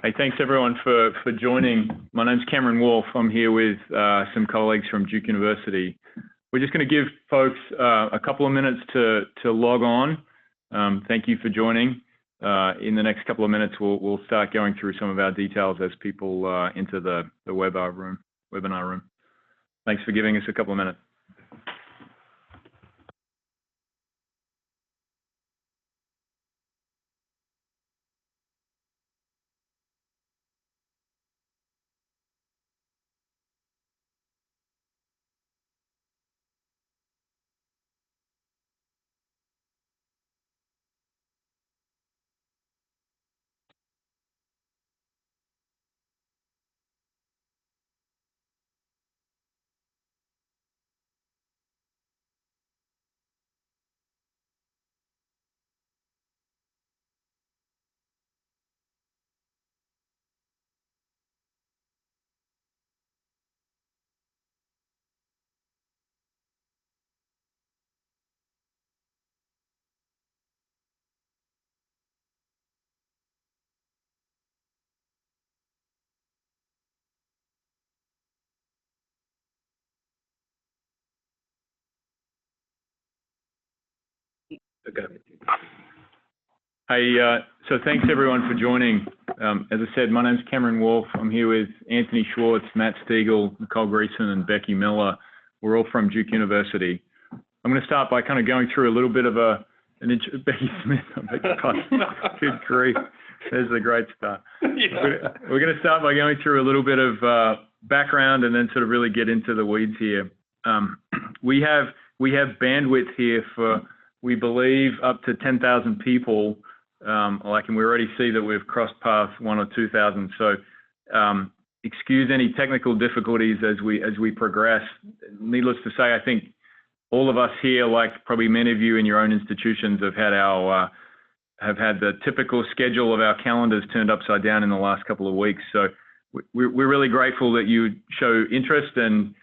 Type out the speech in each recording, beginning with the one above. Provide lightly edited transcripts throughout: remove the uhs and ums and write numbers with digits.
Hey, thanks everyone for joining. My name's Cameron Wolf. I'm here with some colleagues from Duke University. We're just going to give folks a couple of minutes to log on. Thank you for joining. In the next couple of minutes, we'll start going through some of our details as people enter the webinar room. Thanks for giving us a couple of minutes. Okay. Hey, so thanks everyone for joining. As I said, my name's Cameron Wolf. I'm here with Anthony Schwartz, Matt Stiegel, Nicole Greason, and Becky Miller. We're all from Duke University. I'm going to start by kind of going through a little bit of Becky Smith. Good grief. There's a great start. Yeah. We're going to start by going through a little bit of background and then sort of really get into the weeds here. We have bandwidth here for, we believe, up to 10,000 people. And we already see that we've crossed past 1,000 or 2,000. So excuse any technical difficulties as we progress. Needless to say, I think all of us here, like probably many of you in your own institutions, have had the typical schedule of our calendars turned upside down in the last couple of weeks. So we're really grateful that you show interest and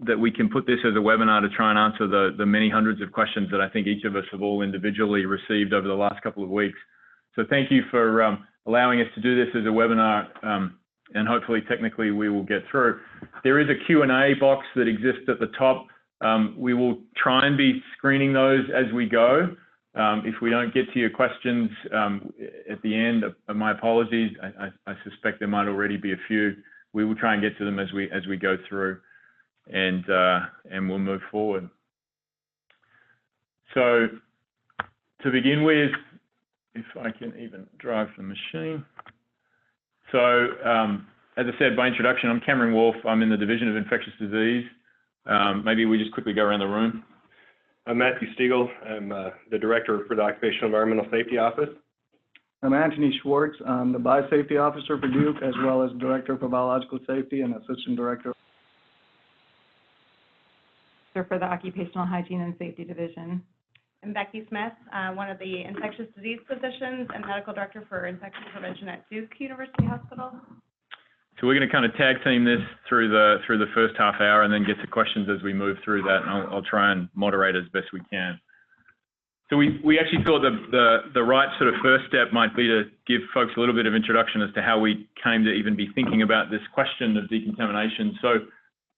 that we can put this as a webinar to try and answer the many hundreds of questions that I think each of us have all individually received over the last couple of weeks. So thank you for allowing us to do this as a webinar, and hopefully technically we will get through. There is a Q&A box that exists at the top. We will try and be screening those as we go. If we don't get to your questions at the end, my apologies. I suspect there might already be a few. We will try and get to them as we go through. And we'll move forward. So to begin with, if I can even drive the machine. So as I said by introduction, I'm Cameron Wolf. I'm in the Division of Infectious Disease. Maybe we just quickly go around the room. I'm Matthew Stiegel. I'm the Director for the Occupational Environmental Safety Office. I'm Anthony Schwartz. I'm the Biosafety Officer for Duke, as well as Director for Biological Safety and Assistant Director for the Occupational Hygiene and Safety Division. I'm Becky Smith, one of the infectious disease physicians and medical director for infection prevention at Duke University Hospital. So we're going to kind of tag team this through the first half hour and then get to questions as we move through that, and I'll try and moderate as best we can. So we actually thought the right sort of first step might be to give folks a little bit of introduction as to how we came to even be thinking about this question of decontamination. So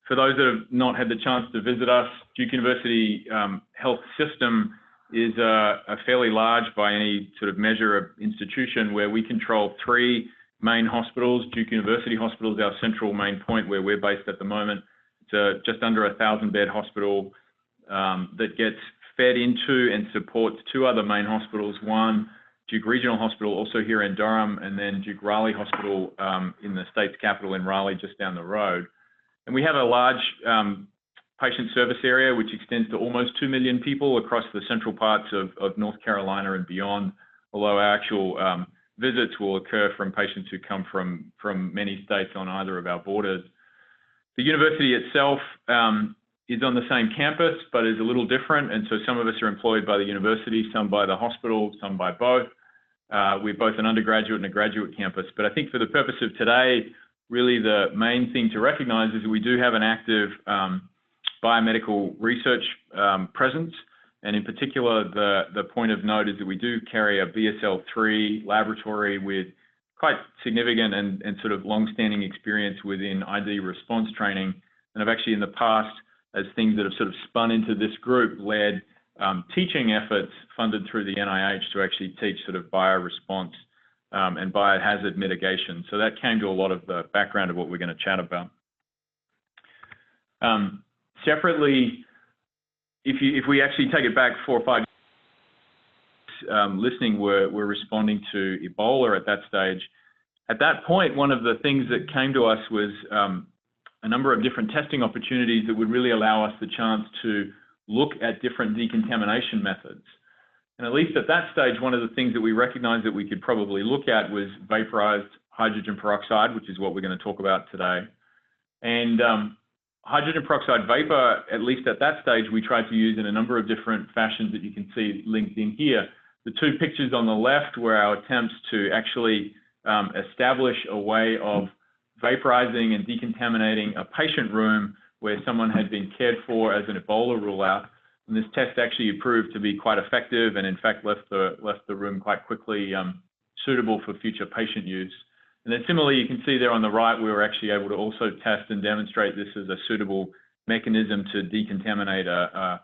for those that have not had the chance to visit us, Duke University Health System is a fairly large, by any sort of measure, of institution where we control 3 main hospitals. Duke University Hospital is our central main point where we're based at the moment. It's just under a 1,000-bed hospital that gets fed into and supports 2 other main hospitals. One, Duke Regional Hospital, also here in Durham, and then Duke Raleigh Hospital in the state's capital in Raleigh, just down the road. And we have a large patient service area which extends to almost 2 million people across the central parts of North Carolina and beyond, although our actual visits will occur from patients who come from many states on either of our borders. The university itself is on the same campus, but is a little different, and so some of us are employed by the university, some by the hospital, some by both. We're both an undergraduate and a graduate campus, but I think for the purpose of today, really the main thing to recognize is that we do have an active biomedical research presence, and in particular, the point of note is that we do carry a BSL-3 laboratory with quite significant and sort of long-standing experience within ID response training. And I've actually in the past, as things that have sort of spun into this group, led teaching efforts funded through the NIH to actually teach sort of bioresponse and biohazard mitigation. So that came to a lot of the background of what we're going to chat about. Separately, if we actually take it back 4 or 5 years, listening were responding to Ebola at that stage. At that point, one of the things that came to us was a number of different testing opportunities that would really allow us the chance to look at different decontamination methods. And at least at that stage, one of the things that we recognized that we could probably look at was vaporized hydrogen peroxide, which is what we're going to talk about today. And hydrogen peroxide vapor, at least at that stage, we tried to use in a number of different fashions that you can see linked in here. The 2 pictures on the left were our attempts to actually establish a way of vaporizing and decontaminating a patient room where someone had been cared for as an Ebola rule-out. And this test actually proved to be quite effective and in fact left the room quite quickly suitable for future patient use. And then similarly, you can see there on the right, we were actually able to also test and demonstrate this as a suitable mechanism to decontaminate a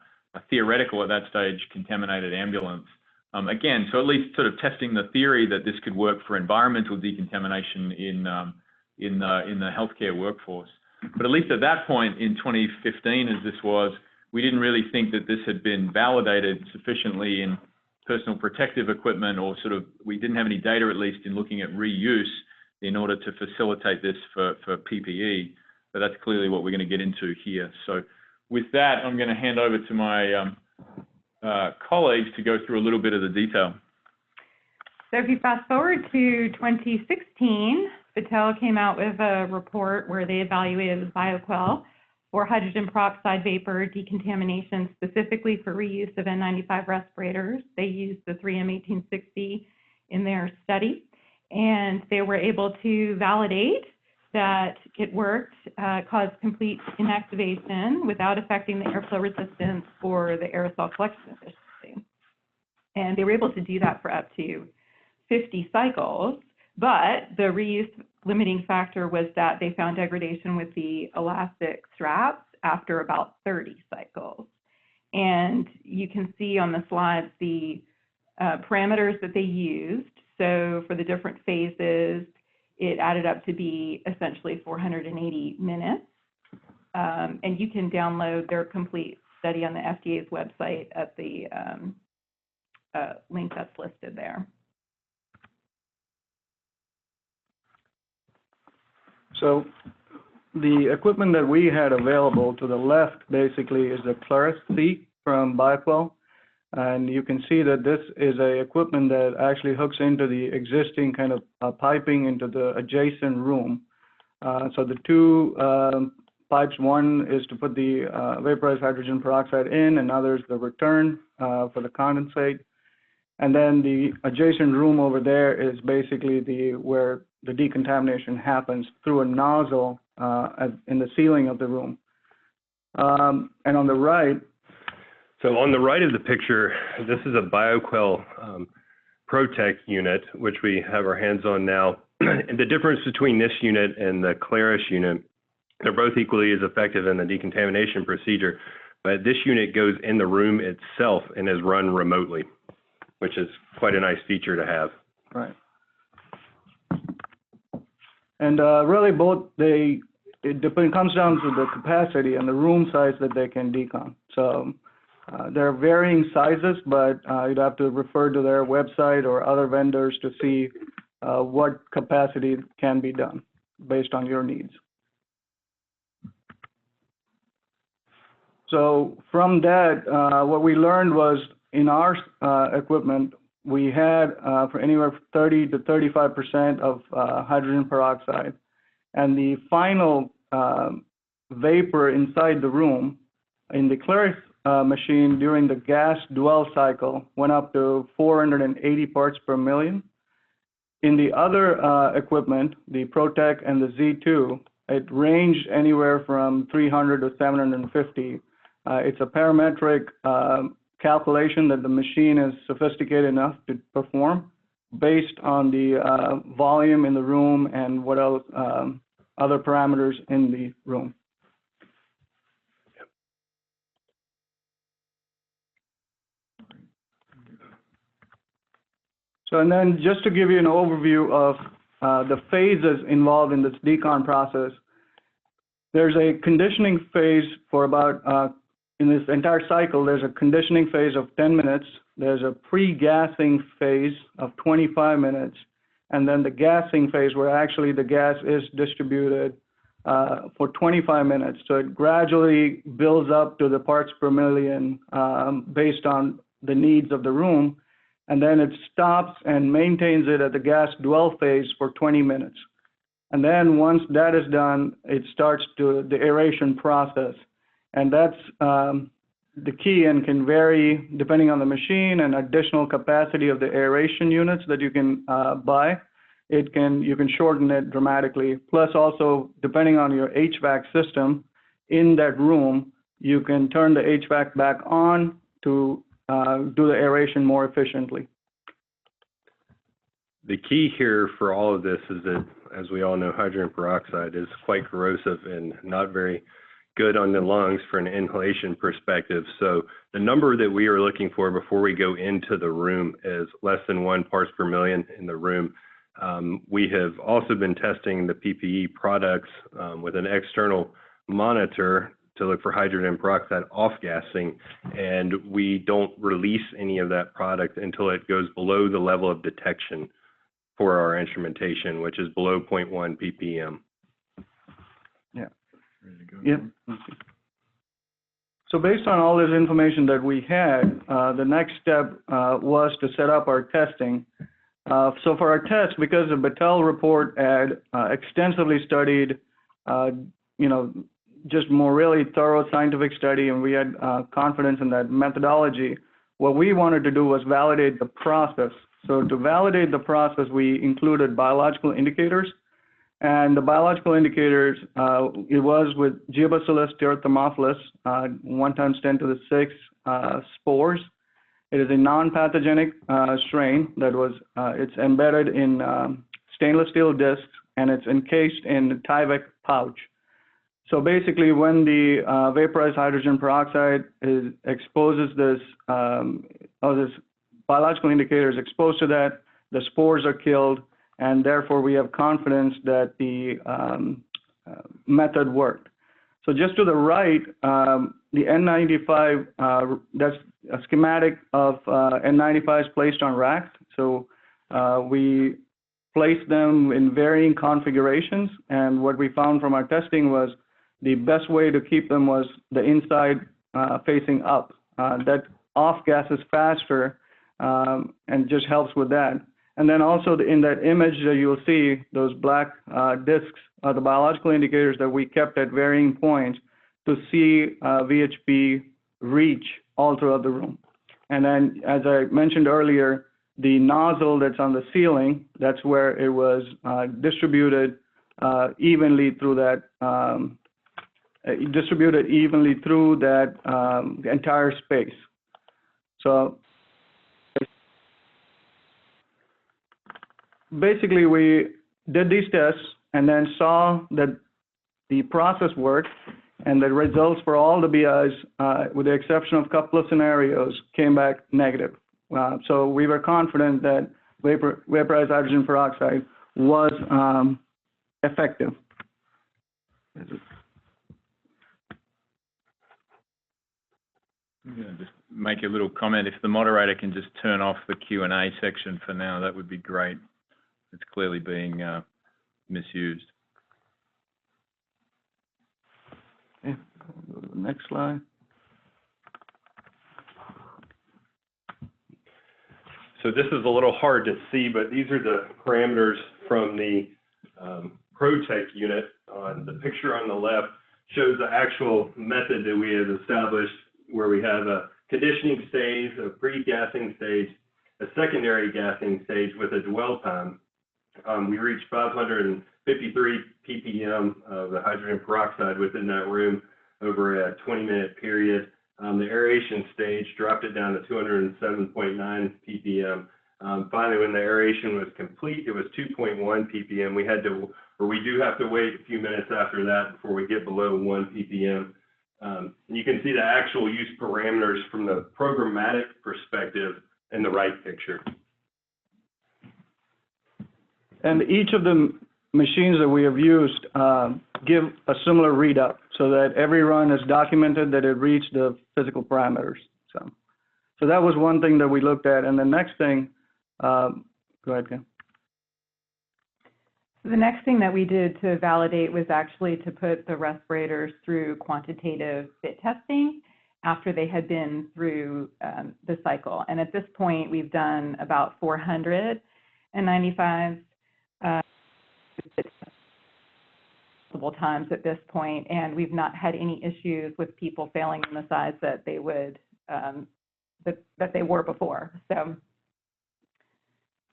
theoretical, at that stage, contaminated ambulance. Again, so at least sort of testing the theory that this could work for environmental decontamination in the healthcare workforce. But at least at that point in 2015, as this was, we didn't really think that this had been validated sufficiently in personal protective equipment, or sort of, we didn't have any data at least in looking at reuse in order to facilitate this for PPE. But that's clearly what we're going to get into here. So with that, I'm going to hand over to my colleagues to go through a little bit of the detail. So if you fast forward to 2016, Patel came out with a report where they evaluated BioQuell for hydrogen peroxide vapor decontamination, specifically for reuse of N95 respirators. They used the 3M1860 in their study, and they were able to validate that it worked, caused complete inactivation without affecting the airflow resistance or the aerosol collection efficiency. And they were able to do that for up to 50 cycles, but the reuse limiting factor was that they found degradation with the elastic straps after about 30 cycles. And you can see on the slides the parameters that they used. So for the different phases, it added up to be essentially 480 minutes. And you can download their complete study on the FDA's website at the link that's listed there. So the equipment that we had available to the left basically is the Claris C from BioQuell. And you can see that this is a equipment that actually hooks into the existing kind of piping into the adjacent room. So the 2 pipes, one is to put the vaporized hydrogen peroxide in, and other is the return for the condensate. And then the adjacent room over there is basically where the decontamination happens through a nozzle in the ceiling of the room. And on the right, So on the right of the picture, this is a BioQuell ProTech unit, which we have our hands on now. And the difference between this unit and the Claris unit, they're both equally as effective in the decontamination procedure, but this unit goes in the room itself and is run remotely, which is quite a nice feature to have. right. And really both, it comes down to the capacity and the room size that they can decon. So there are varying sizes, but you'd have to refer to their website or other vendors to see what capacity can be done based on your needs. So from that, what we learned was in our equipment, we had for anywhere from 30 to 35% of hydrogen peroxide. And the final vapor inside the room in the Claris machine during the gas dwell cycle went up to 480 parts per million. In the other equipment, the ProTech and the Z2, it ranged anywhere from 300 to 750. It's a parametric calculation that the machine is sophisticated enough to perform. based on the volume in the room and what else, other parameters in the room. So, and then just to give you an overview of the phases involved in this decon process, there's a conditioning phase for about, in this entire cycle, there's a conditioning phase of 10 minutes, there's a pre-gassing phase of 25 minutes, and then the gassing phase where actually the gas is distributed for 25 minutes. So it gradually builds up to the parts per million based on the needs of the room, and then it stops and maintains it at the gas dwell phase for 20 minutes. And then once that is done, it starts to the aeration process. And that's the key and can vary depending on the machine and additional capacity of the aeration units that you can buy. You can shorten it dramatically. Plus also, depending on your HVAC system in that room, you can turn the HVAC back on to do the aeration more efficiently. The key here for all of this is that, as we all know, hydrogen peroxide is quite corrosive and not very good on the lungs for an inhalation perspective. So the number that we are looking for before we go into the room is less than 1 parts per million in the room. We have also been testing the PPE products with an external monitor to look for hydrogen peroxide off-gassing, and we don't release any of that product until it goes below the level of detection for our instrumentation, which is below 0.1 ppm. Yeah. Yep. So based on all this information that we had, the next step was to set up our testing. So for our test, because the Battelle report had extensively studied, just more really thorough scientific study, and we had confidence in that methodology, what we wanted to do was validate the process. So to validate the process, we included biological indicators. And the biological indicators, it was with Geobacillus thermophilus, 1 times 10 to the 6 spores. It is a non-pathogenic strain that was, it's embedded in stainless steel discs, and it's encased in the Tyvek pouch. So basically, when the vaporized hydrogen peroxide exposes this, this biological indicator is exposed to that, the spores are killed, and therefore we have confidence that the method worked. So just to the right, the N95, that's a schematic of N95s placed on racks. So we placed them in varying configurations, and what we found from our testing was the best way to keep them was the inside facing up. That off-gases faster and just helps with that. And then also in that image that you'll see, those black discs are the biological indicators that we kept at varying points to see VHP reach all throughout the room. And then, as I mentioned earlier, the nozzle that's on the ceiling, that's where it was distributed evenly through that entire space. So basically, we did these tests and then saw that the process worked, and the results for all the BIs, with the exception of a couple of scenarios, came back negative. So we were confident that vaporized hydrogen peroxide was effective. I'm going to just make a little comment. If the moderator can just turn off the Q&A section for now, that would be great. It's clearly being misused. Okay, go to the next slide. So this is a little hard to see, but these are the parameters from the ProTech unit. On the picture on the left shows the actual method that we have established, where we have a conditioning stage, a pre-gassing stage, a secondary gassing stage with a dwell time. We reached 553 ppm of the hydrogen peroxide within that room over a 20-minute period. The aeration stage dropped it down to 207.9 ppm. Finally, when the aeration was complete, it was 2.1 ppm. We do have to wait a few minutes after that before we get below 1 ppm. You can see the actual use parameters from the programmatic perspective in the right picture. And each of the machines that we have used give a similar readout so that every run is documented that it reached the physical parameters. So that was one thing that we looked at. And the next thing, go ahead, Ken. The next thing that we did to validate was actually to put the respirators through quantitative fit testing after they had been through the cycle. And at this point, we've done about 495 multiple times at this point, and we've not had any issues with people failing in the size that they would that they were before. So,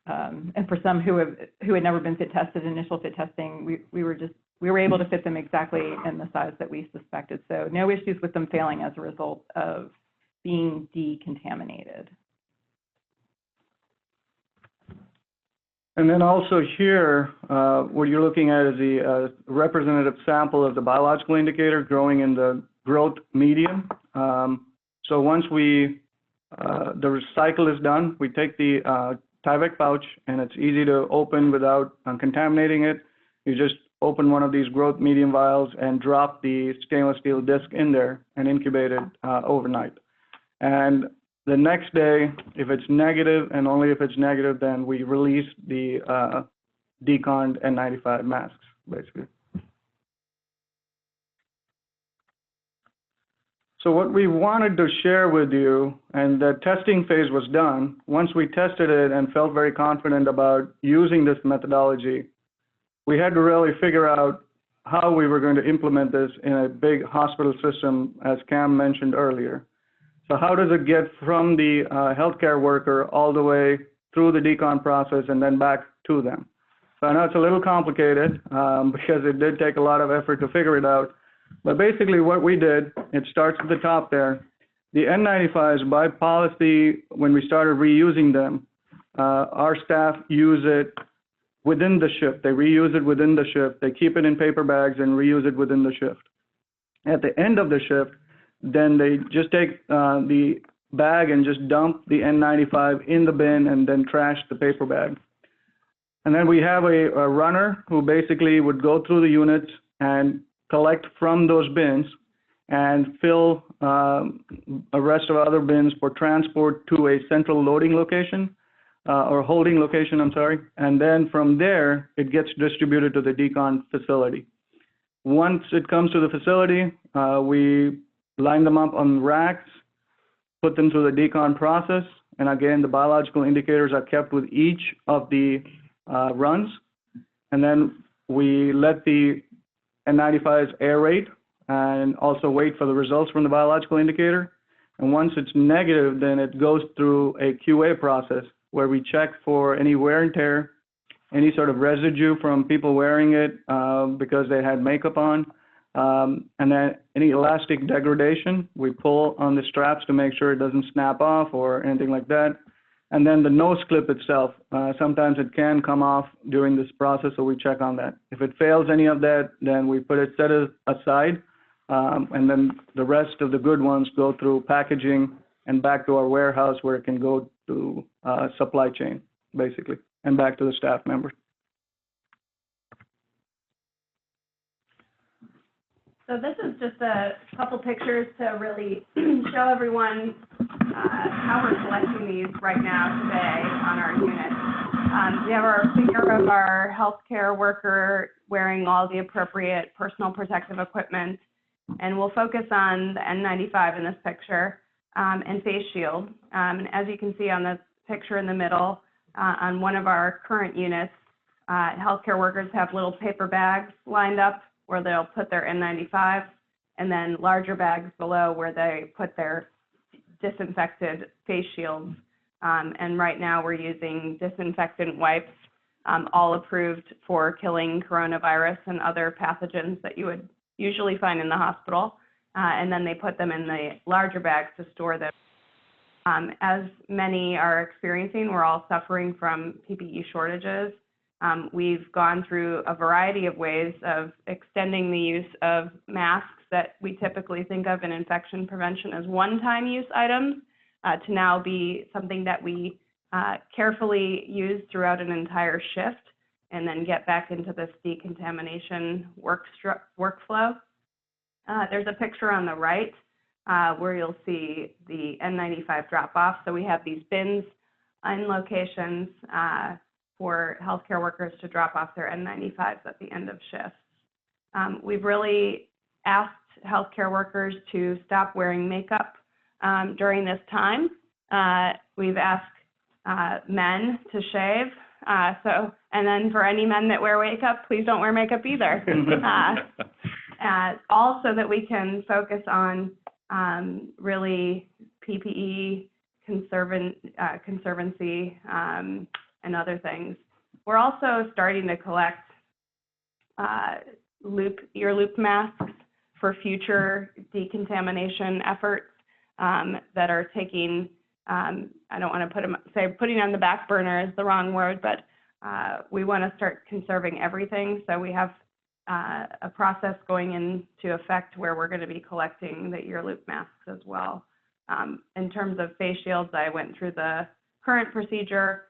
and for some who had never been fit tested, initial fit testing, we were able to fit them exactly in the size that we suspected. So no issues with them failing as a result of being decontaminated. And then also here, what you're looking at is the representative sample of the biological indicator growing in the growth medium. So once the cycle is done, we take the Tyvek pouch, and it's easy to open without contaminating it. You just open one of these growth medium vials and drop the stainless steel disc in there and incubate it overnight. And the next day, if it's negative, and only if it's negative, then we release the deconned N95 masks, basically. So what we wanted to share with you, and the testing phase was done, once we tested it and felt very confident about using this methodology, we had to really figure out how we were going to implement this in a big hospital system, as Cam mentioned earlier. So how does it get from the healthcare worker all the way through the decon process and then back to them? So I know it's a little complicated because it did take a lot of effort to figure it out. But basically what we did, it starts at the top there. The N95s, by policy, when we started reusing them, our staff use it within the shift. They reuse it within the shift. They keep it in paper bags and reuse it within the shift. At the end of the shift, then they just take the bag and just dump the N95 in the bin and then trash the paper bag. And then we have a runner who basically would go through the units and collect from those bins and fill a rest of other bins for transport to a central loading location, or holding location, I'm sorry. And then from there, it gets distributed to the decon facility. Once it comes to the facility, we line them up on racks, put them through the decon process, and again, the biological indicators are kept with each of the runs. And then we let the N95s aerate and also wait for the results from the biological indicator. And once it's negative, then it goes through a QA process where we check for any wear and tear, any sort of residue from people wearing it because they had makeup on, and then any elastic degradation, we pull on the straps to make sure it doesn't snap off or anything like that. And then the nose clip itself, sometimes it can come off during this process, so we check on that. If it fails any of that, then we put it set aside, and then the rest of the good ones go through packaging and back to our warehouse where it can go to supply chain, basically, and back to the staff members. So this is just a couple pictures to really show everyone how we're collecting these right now today on our unit. We have our figure of our healthcare worker wearing all the appropriate personal protective equipment, and we'll focus on the N95 in this picture and face shield. And as you can see on the picture in the middle, on one of our current units, healthcare workers have little paper bags lined up where they'll put their N95, and then larger bags below where they put their disinfected face shields. And right now we're using disinfectant wipes, all approved for killing coronavirus and other pathogens that you would usually find in the hospital. And then they put them in the larger bags to store them As many are experiencing, we're all suffering from PPE shortages. We've gone through a variety of ways of extending the use of masks that we typically think of in infection prevention as one-time use items to now be something that we carefully use throughout an entire shift and then get back into this decontamination workflow. There's a picture on the right where you'll see the N95 drop-off. So we have these bins in locations for healthcare workers to drop off their N95s at the end of shifts. We've really asked healthcare workers to stop wearing makeup during this time. We've asked men to shave. And then for any men that wear makeup, please don't wear makeup either. All so that we can focus on really PPE conservancy and other things. We're also starting to collect ear loop masks for future decontamination efforts that are taking, I don't want to say putting on the back burner is the wrong word, but we want to start conserving everything. So we have a process going into effect where we're going to be collecting the ear loop masks as well. In terms of face shields, I went through the current procedure.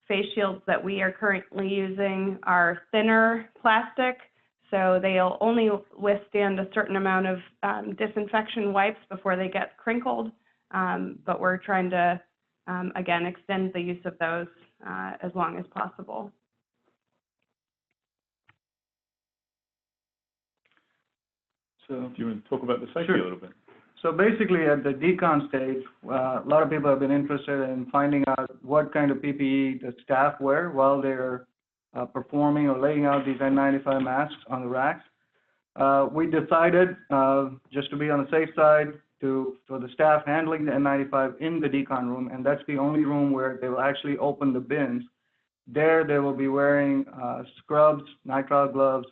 Face shields that we are currently using are thinner plastic, so they'll only withstand a certain amount of disinfection wipes before they get crinkled, but we're trying to, again, extend the use of those as long as possible. So, do you want to talk about the safety a little bit? So basically at the decon stage, a lot of people have been interested in finding out what kind of PPE the staff wear while they're performing or laying out these N95 masks on the racks. We decided, just to be on the safe side, for the staff handling the N95 in the decon room, and that's the only room where they will actually open the bins. There they will be wearing scrubs, nitrile gloves,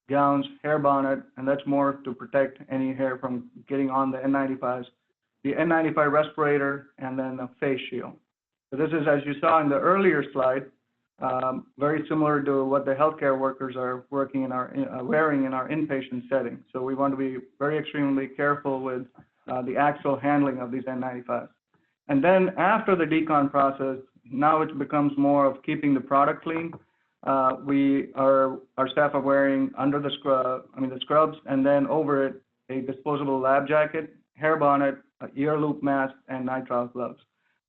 gowns, hair bonnet, and that's more to protect any hair from getting on the N95s, the N95 respirator, and then a face shield. So this is, as you saw in the earlier slide, very similar to what the healthcare workers are wearing in our inpatient setting. So we want to be very extremely careful with the actual handling of these N95s. And then after the decon process, now it becomes more of keeping the product clean. Our staff are wearing under the scrubs, and then over it a disposable lab jacket, hair bonnet, ear loop mask, and nitrile gloves.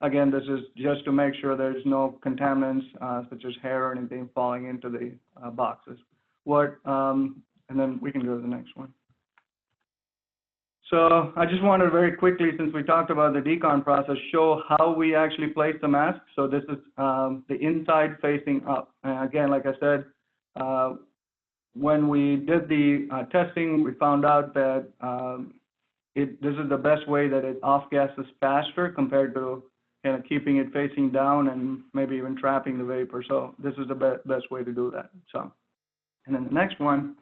Again, this is just to make sure there's no contaminants such as hair or anything falling into the boxes. And then we can go to the next one. So I just wanted to very quickly, since we talked about the decon process, show how we actually place the mask. So this is the inside facing up. And again, like I said, when we did the testing, we found out that this is the best way that it off-gases faster compared to keeping it facing down and maybe even trapping the vapor. So this is the best way to do that. So, and then the next one,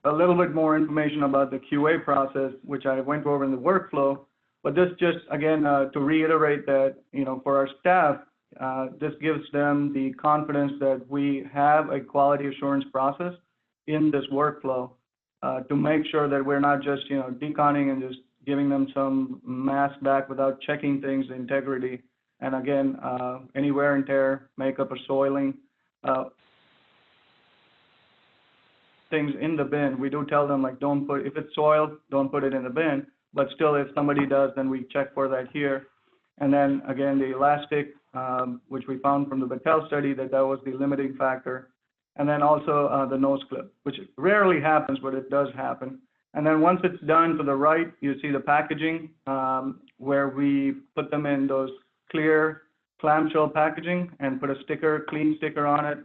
a little bit more information about the QA process, which I went over in the workflow, but this just, again, to reiterate that, for our staff, this gives them the confidence that we have a quality assurance process in this workflow to make sure that we're not just, deconning and just giving them some mask back without checking things, integrity, and again, any wear and tear, makeup or soiling, things in the bin. We do tell them, like, if it's soiled, don't put it in the bin, but still if somebody does, then we check for that here. And then again, the elastic, which we found from the Battelle study that was the limiting factor. And then also the nose clip, which rarely happens, but it does happen. And then once it's done, to the right, you see the packaging where we put them in those clear clamshell packaging and put a clean sticker on it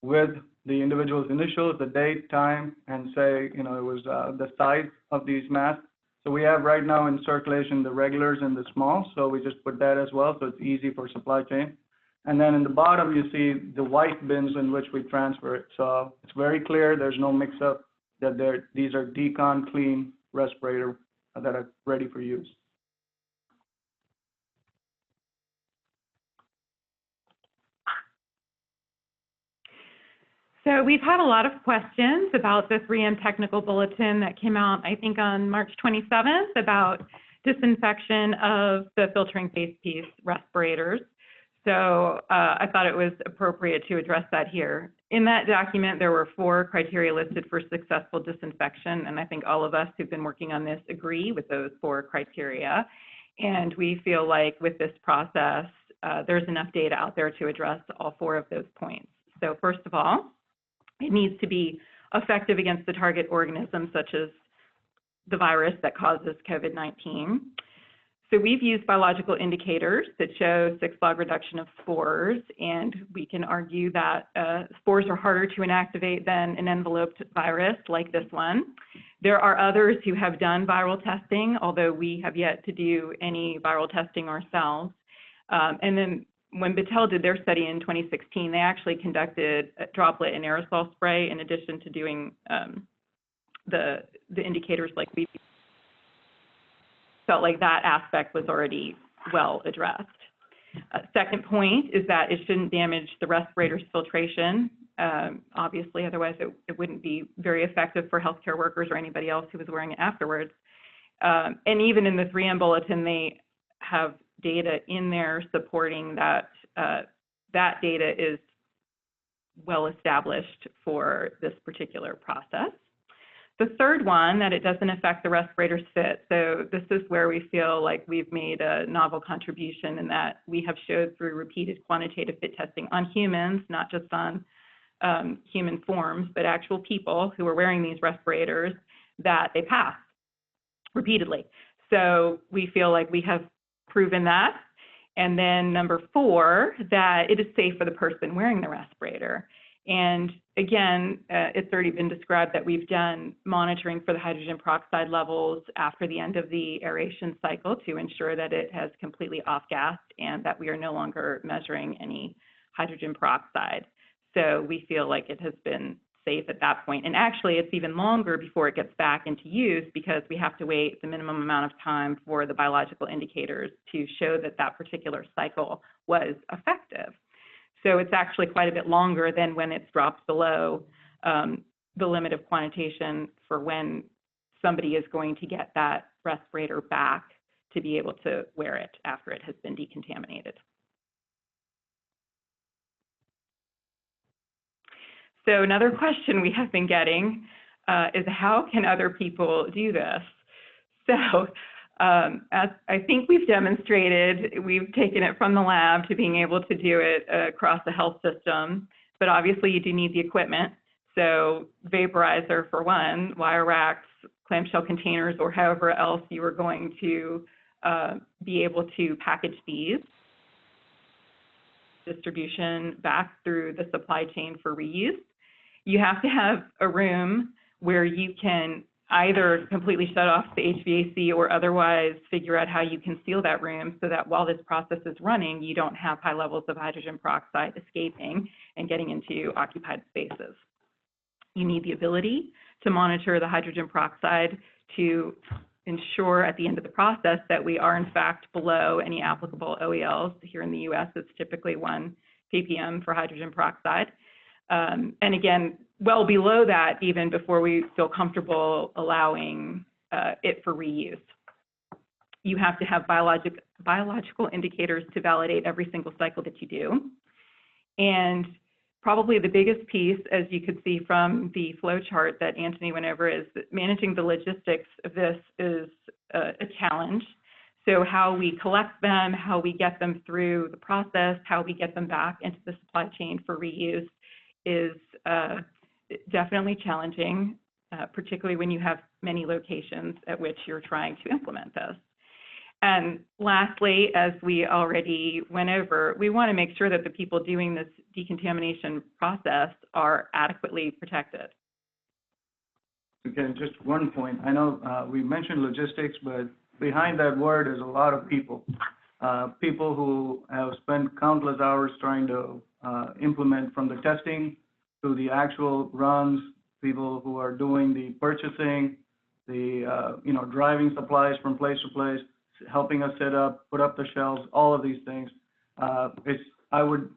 with the individual's initials, the date, time, and say, it was the size of these masks. So we have right now in circulation the regulars and the small, so we just put that as well, so it's easy for supply chain. And then in the bottom, you see the white bins in which we transfer it. So it's very clear, there's no mix-up, that these are decon clean respirator that are ready for use. So we've had a lot of questions about the 3M technical bulletin that came out, I think, on March 27th about disinfection of the filtering face piece respirators. So I thought it was appropriate to address that here. In that document, there were 4 criteria listed for successful disinfection, and I think all of us who've been working on this agree with those 4 criteria. And we feel like with this process, there's enough data out there to address all 4 of those points. So first of all, it needs to be effective against the target organisms, such as the virus that causes COVID-19. So we've used biological indicators that show 6-log reduction of spores, and we can argue that spores are harder to inactivate than an enveloped virus like this one. There are others who have done viral testing, although we have yet to do any viral testing ourselves. And then when Battelle did their study in 2016, they actually conducted a droplet and aerosol spray in addition to doing the indicators like we felt like that aspect was already well addressed. Second point is that it shouldn't damage the respirator's filtration. Obviously, otherwise it wouldn't be very effective for healthcare workers or anybody else who was wearing it afterwards. And even in the 3M bulletin, they have data in there supporting that that data is well established for this particular process. The third one, that it doesn't affect the respirator's fit. So this is where we feel like we've made a novel contribution in that we have showed through repeated quantitative fit testing on humans, not just on human forms, but actual people who are wearing these respirators, that they pass repeatedly. So we feel like we have proven that. And then number 4, that it is safe for the person wearing the respirator. And again, it's already been described that we've done monitoring for the hydrogen peroxide levels after the end of the aeration cycle to ensure that it has completely off-gassed and that we are no longer measuring any hydrogen peroxide. So we feel like it has been safe at that point. And actually, it's even longer before it gets back into use because we have to wait the minimum amount of time for the biological indicators to show that that particular cycle was effective. So it's actually quite a bit longer than when it's dropped below the limit of quantitation for when somebody is going to get that respirator back to be able to wear it after it has been decontaminated. So another question we have been getting is how can other people do this? So as I think we've demonstrated, we've taken it from the lab to being able to do it across the health system, but obviously you do need the equipment. So vaporizer for one, wire racks, clamshell containers, or however else you are going to be able to package these. Distribution back through the supply chain for reuse. You have to have a room where you can either completely shut off the HVAC or otherwise figure out how you can seal that room so that while this process is running, you don't have high levels of hydrogen peroxide escaping and getting into occupied spaces. You need the ability to monitor the hydrogen peroxide to ensure at the end of the process that we are in fact below any applicable OELs. Here in the US, it's typically 1 ppm for hydrogen peroxide. And again, well below that even before we feel comfortable allowing it for reuse. You have to have biological indicators to validate every single cycle that you do. And probably the biggest piece, as you could see from the flow chart that Anthony went over, is that managing the logistics of this is a challenge. So how we collect them, how we get them through the process, how we get them back into the supply chain for reuse is definitely challenging, particularly when you have many locations at which you're trying to implement this. And lastly, as we already went over, we want to make sure that the people doing this decontamination process are adequately protected. Again, just one point. I know we mentioned logistics, but behind that word is a lot of people. People who have spent countless hours trying to implement from the testing to the actual runs, people who are doing the purchasing, the driving supplies from place to place, helping us set up, put up the shelves, all of these things. I would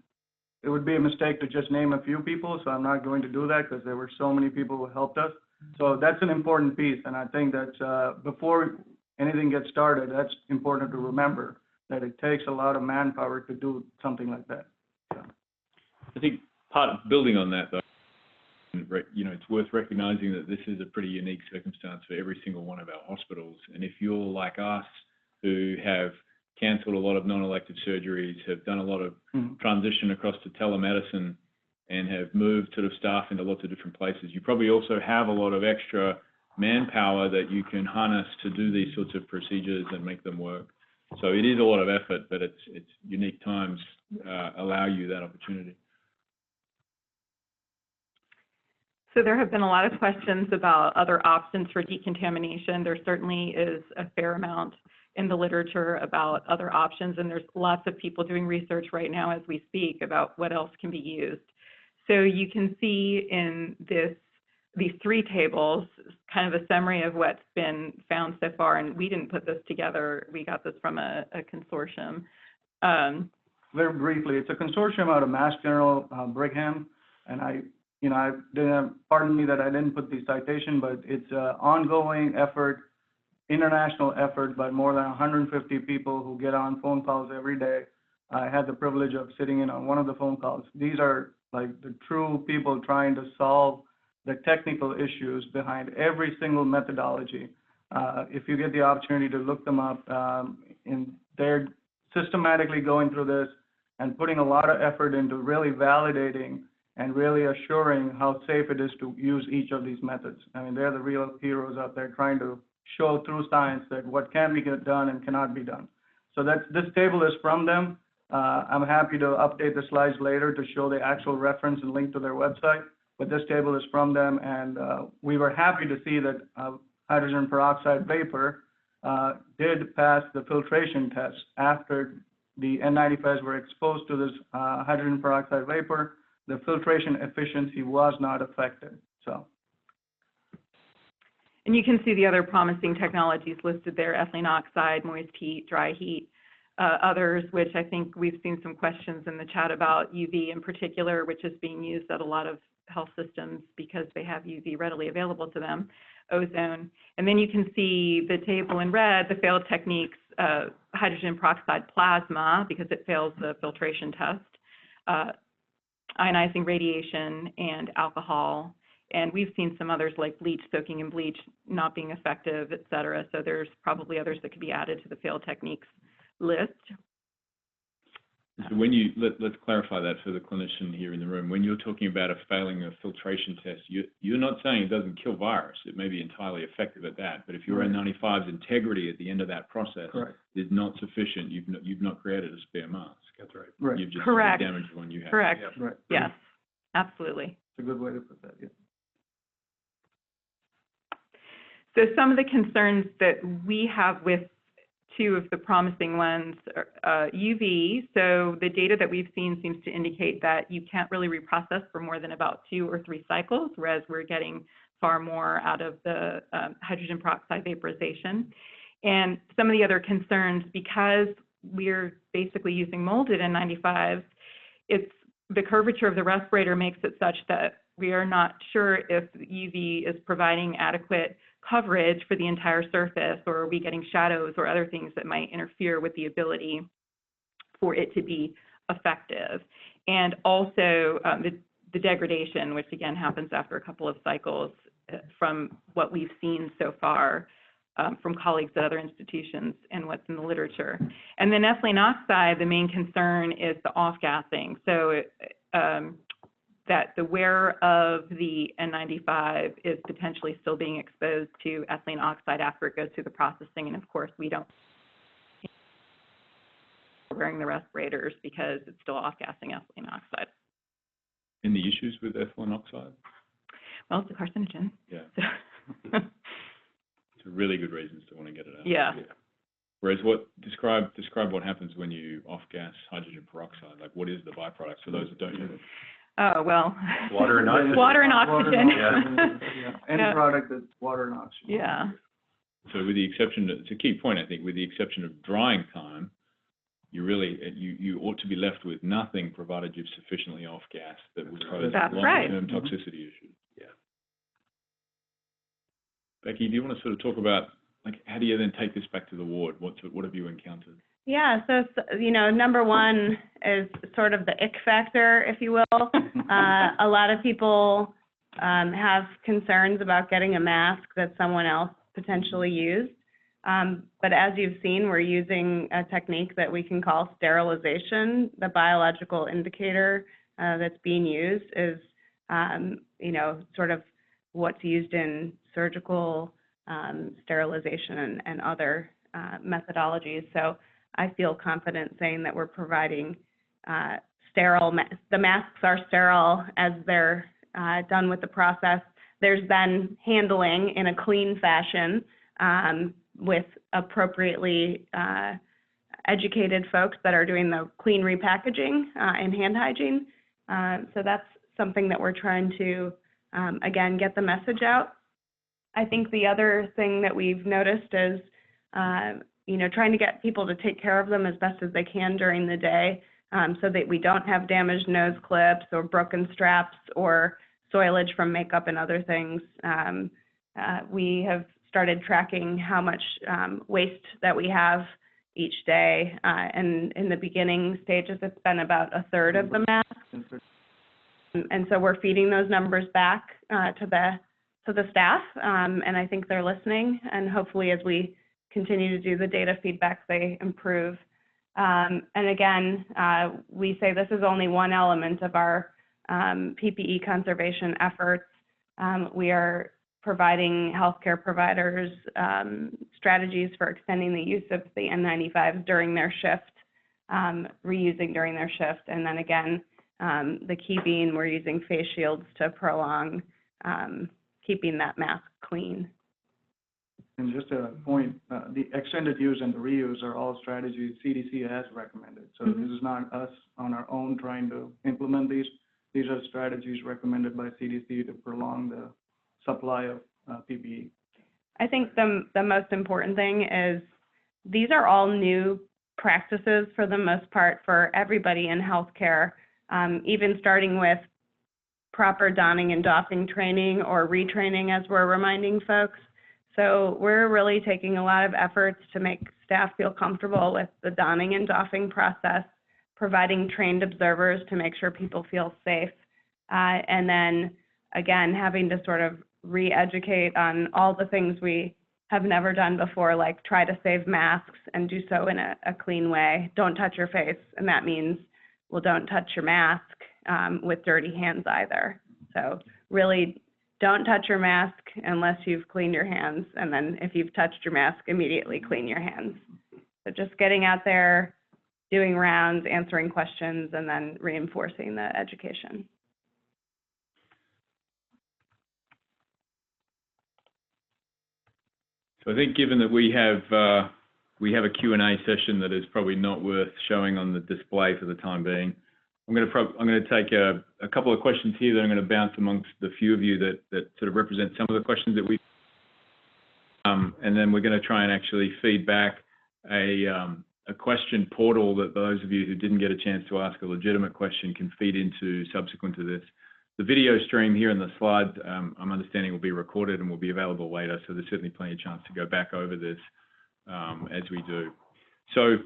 it would be a mistake to just name a few people, so I'm not going to do that because there were so many people who helped us. So that's an important piece, and I think that before anything gets started, that's important to remember, that it takes a lot of manpower to do something like that. So. I think part of building on that, though, you know, it's worth recognizing that this is a pretty unique circumstance for every single one of our hospitals. And if you're like us, who have cancelled a lot of non-elective surgeries, have done a lot of transition across to telemedicine, and have moved sort of staff into lots of different places, you probably also have a lot of extra manpower that you can harness to do these sorts of procedures and make them work. So it is a lot of effort, but it's unique times allow you that opportunity. So there have been a lot of questions about other options for decontamination. There certainly is a fair amount in the literature about other options, and there's lots of people doing research right now as we speak about what else can be used. So you can see in these three tables kind of a summary of what's been found so far, and we didn't put this together. We got this from a consortium. Very briefly, it's a consortium out of Mass General, Brigham, and pardon me that I didn't put the citation, but it's an ongoing effort, international effort by more than 150 people who get on phone calls every day. I had the privilege of sitting in on one of the phone calls. These are like the true people trying to solve the technical issues behind every single methodology. If you get the opportunity to look them up, they're systematically going through this and putting a lot of effort into really validating and really assuring how safe it is to use each of these methods. I mean, they're the real heroes out there trying to show through science that what can be done and cannot be done. So this table is from them. I'm happy to update the slides later to show the actual reference and link to their website, but this table is from them, and we were happy to see that hydrogen peroxide vapor did pass the filtration test after the N95s were exposed to this hydrogen peroxide vapor. The filtration efficiency was not affected. So. And you can see the other promising technologies listed there: ethylene oxide, moist heat, dry heat. Others, which I think we've seen some questions in the chat about, UV in particular, which is being used at a lot of health systems because they have UV readily available to them, ozone. And then you can see the table in red, the failed techniques, hydrogen peroxide plasma, because it fails the filtration test, ionizing radiation, and alcohol. And we've seen some others like bleach, soaking in bleach, not being effective, et cetera. So there's probably others that could be added to the failed techniques list. So when you, let's clarify that for the clinician here in the room. When you're talking about a failing a filtration test, you're not saying it doesn't kill virus. It may be entirely effective at that, but if your N95's integrity at the end of that process is not sufficient, you've not created a spare mask. That's right. Right. You've just Correct. damaged the one you have. Correct. Yeah. Right. Yes, absolutely. It's a good way to put that, yeah. So some of the concerns that we have with two of the promising ones are UV. So the data that we've seen seems to indicate that you can't really reprocess for more than about 2 or 3 cycles, whereas we're getting far more out of the hydrogen peroxide vaporization. And some of the other concerns, because we're basically using molded N95s, the curvature of the respirator makes it such that we are not sure if UV is providing adequate coverage for the entire surface, or are we getting shadows or other things that might interfere with the ability for it to be effective. And also the degradation, which again happens after a couple of cycles from what we've seen so far from colleagues at other institutions and what's in the literature. And then ethylene oxide, the main concern is the off-gassing. So that the wearer of the N95 is potentially still being exposed to ethylene oxide after it goes through the processing. And of course, we don't wearing the respirators because it's still off-gassing ethylene oxide. And the issues with ethylene oxide? Well, it's a carcinogen. Yeah. So it's a really good reasons to want to get it out. Yeah. Whereas describe what happens when you off-gas hydrogen peroxide. Like, what is the byproduct for those that don't use it? Oh, well. Water and oxygen. Water and oxygen. Yeah. Any product that's water and oxygen. Yeah. So with the exception, it's a key point, I think, with the exception of drying time, you ought to be left with nothing provided you've sufficiently off gas that would pose That's long-term right. toxicity issues. Yeah. Becky, do you want to sort of talk about, like, how do you then take this back to the ward? What have you encountered? Yeah, so, you know, number one is sort of the ick factor, if you will. A lot of people have concerns about getting a mask that someone else potentially used. But as you've seen, we're using a technique that we can call sterilization. The biological indicator that's being used is, you know, sort of what's used in surgical sterilization and other methodologies. So I feel confident saying that we're providing the masks are sterile as they're done with the process. There's then handling in a clean fashion with appropriately educated folks that are doing the clean repackaging and hand hygiene. So that's something that we're trying to, again, get the message out. I think the other thing that we've noticed is, you know, trying to get people to take care of them as best as they can during the day so that we don't have damaged nose clips or broken straps or soilage from makeup and other things. We have started tracking how much waste that we have each day. And in the beginning stages, it's been about a third of the mask. And so we're feeding those numbers back to the staff, and I think they're listening. And hopefully, as we continue to do the data feedback, they improve. And again, we say this is only one element of our PPE conservation efforts. We are providing healthcare providers strategies for extending the use of the N95s during their shift, reusing during their shift, and then again, the key being we're using face shields to prolong keeping that mask clean. And just a point, the extended use and the reuse are all strategies CDC has recommended. So this is not us on our own trying to implement these. These are strategies recommended by CDC to prolong the supply of PPE. I think the most important thing is these are all new practices for the most part for everybody in healthcare, even starting with proper donning and doffing training or retraining, as we're reminding folks. So we're really taking a lot of efforts to make staff feel comfortable with the donning and doffing process, providing trained observers to make sure people feel safe, and then, again, having to sort of re-educate on all the things we have never done before, like try to save masks and do so in a clean way. Don't touch your face, and that means, well, don't touch your mask with dirty hands either. So really, don't touch your mask unless you've cleaned your hands, and then if you've touched your mask, immediately clean your hands. So just getting out there, doing rounds, answering questions, and then reinforcing the education. So I think given that we have a Q&A session that is probably not worth showing on the display for the time being, I'm going to take a couple of questions here that I'm going to bounce amongst the few of you that sort of represent some of the questions that we, and then we're going to try and actually feed back a question portal that those of you who didn't get a chance to ask a legitimate question can feed into subsequent to this. The video stream here in the slides, I'm understanding, will be recorded and will be available later, so there's certainly plenty of chance to go back over this as we do. So,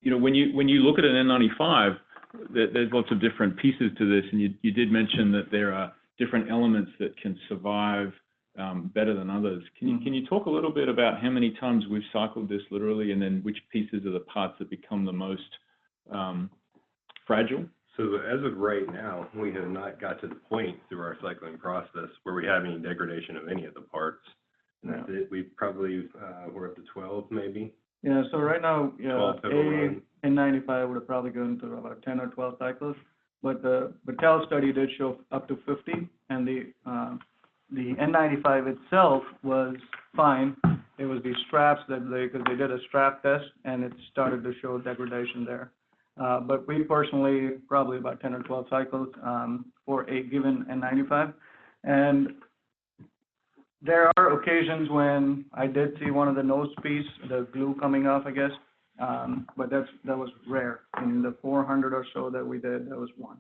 you know, when you look at an N95, there's lots of different pieces to this, and you did mention that there are different elements that can survive better than others. Can you talk a little bit about how many times we've cycled this literally, and then which pieces are the parts that become the most fragile? So as of right now, we have not got to the point through our cycling process where we have any degradation of any of the parts. And that's it. We probably, we're up to 12 maybe. Yeah, so right now, A N95 would have probably gone to about 10 or 12 cycles, but the Battelle study did show up to 50, and the N95 itself was fine. It was the straps that because they did a strap test, and it started to show degradation there. But we personally, probably about 10 or 12 cycles for a given N95. And there are occasions when I did see one of the nose piece, the glue coming off, I guess, but that was rare. In the 400 or so that we did, that was one.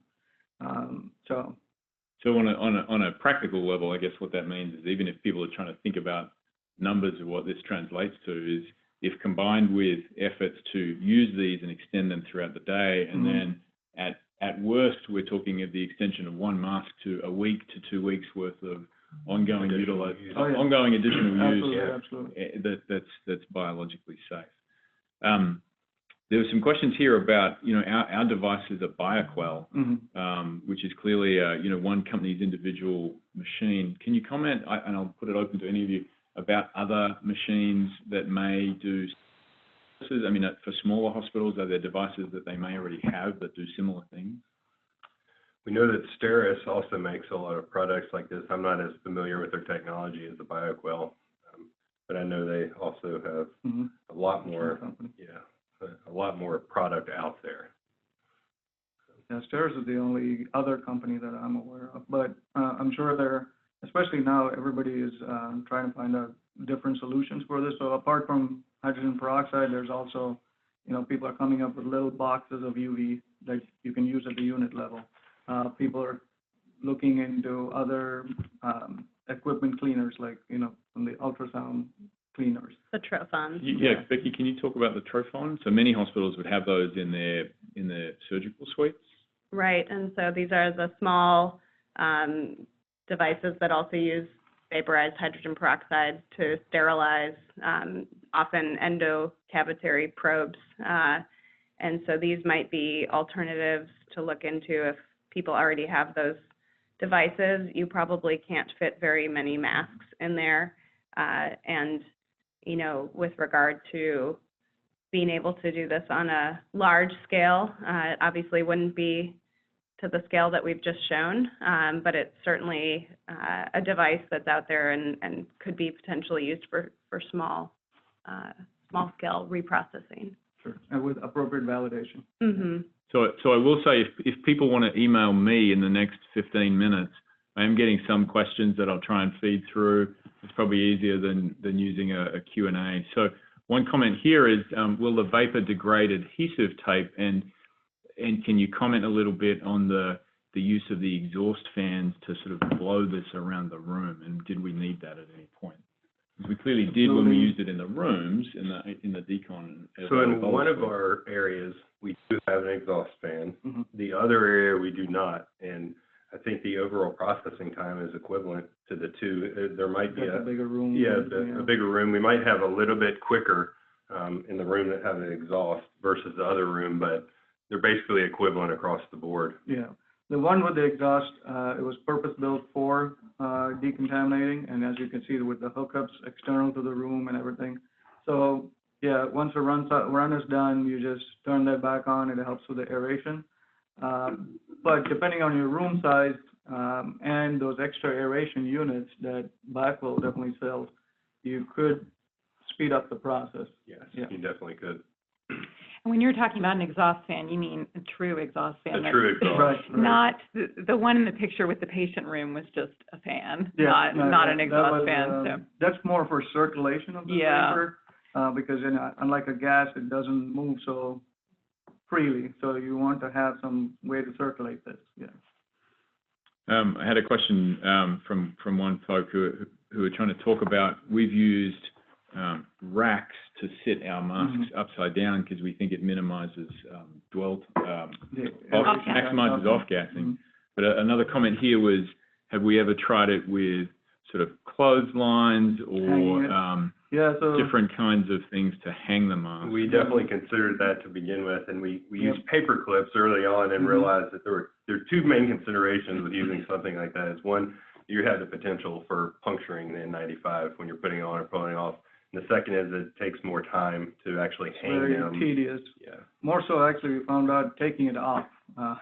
So on a practical level, I guess what that means is even if people are trying to think about numbers of what this translates to is if combined with efforts to use these and extend them throughout the day, and then at worst, we're talking of the extension of one mask to a week to 2 weeks worth of ongoing ongoing additional use. Absolutely. That's biologically safe. There were some questions here about, our device is a BioQuell, which is clearly, one company's individual machine. Can you comment, and I'll put it open to any of you, about other machines that may do, I mean, for smaller hospitals, are there devices that they may already have that do similar things? We know that Steris also makes a lot of products like this. I'm not as familiar with their technology as the BioQuell, but I know they also have a lot more, a lot more product out there. Yeah, Steris is the only other company that I'm aware of, but I'm sure especially now, everybody is trying to find out different solutions for this. So apart from hydrogen peroxide, there's also, people are coming up with little boxes of UV that you can use at the unit level. People are looking into other equipment cleaners, like, from the ultrasound cleaners. The trophons. Yeah, Becky, can you talk about the trophon? So many hospitals would have those in their surgical suites. Right, and so these are the small devices that also use vaporized hydrogen peroxide to sterilize often endocavitary probes. And so these might be alternatives to look into if people already have those devices. You probably can't fit very many masks in there. And, with regard to being able to do this on a large scale, it obviously wouldn't be to the scale that we've just shown, but it's certainly a device that's out there and could be potentially used for small scale reprocessing. Sure, and with appropriate validation. So I will say, if people want to email me in the next 15 minutes, I am getting some questions that I'll try and feed through. It's probably easier than using a Q&A. So one comment here is, will the vapor degrade adhesive tape, and can you comment a little bit on the use of the exhaust fans to sort of blow this around the room, and did we need that at any point? Because we clearly did when we used it in the rooms, in the decon. So in one of our areas, we do have an exhaust fan. The other area, we do not. And I think the overall processing time is equivalent to the two. There might be a bigger room. A bigger room. We might have a little bit quicker in the room that has an exhaust versus the other room, but they're basically equivalent across the board. Yeah. The one with the exhaust, it was purpose-built for decontaminating, and as you can see with the hookups external to the room and everything. So, yeah, once the run is done, you just turn that back on. It helps with the aeration. But depending on your room size and those extra aeration units that BioQuell definitely sells, you could speed up the process. Yes, you definitely could. And when you're talking about an exhaust fan, you mean a true exhaust fan. A true exhaust. Right. Not the one in the picture with the patient room was just a fan, not an exhaust fan. So that's more for circulation of the vapor, because unlike a gas, it doesn't move so freely. So you want to have some way to circulate this. Yeah. I had a question from one folk who were trying to talk about, we've used racks to sit our masks upside down because we think it minimizes maximizes off-gassing. But another comment here was, have we ever tried it with sort of clotheslines or different kinds of things to hang the mask? We definitely considered that to begin with, and we used paper clips early on and realized that there are two main considerations with using something like that. Is one, you have the potential for puncturing the N95 when you're putting it on or pulling it off. And the second is it takes more time to actually hang them. Very tedious. Yeah. More so, actually, we found out taking it off.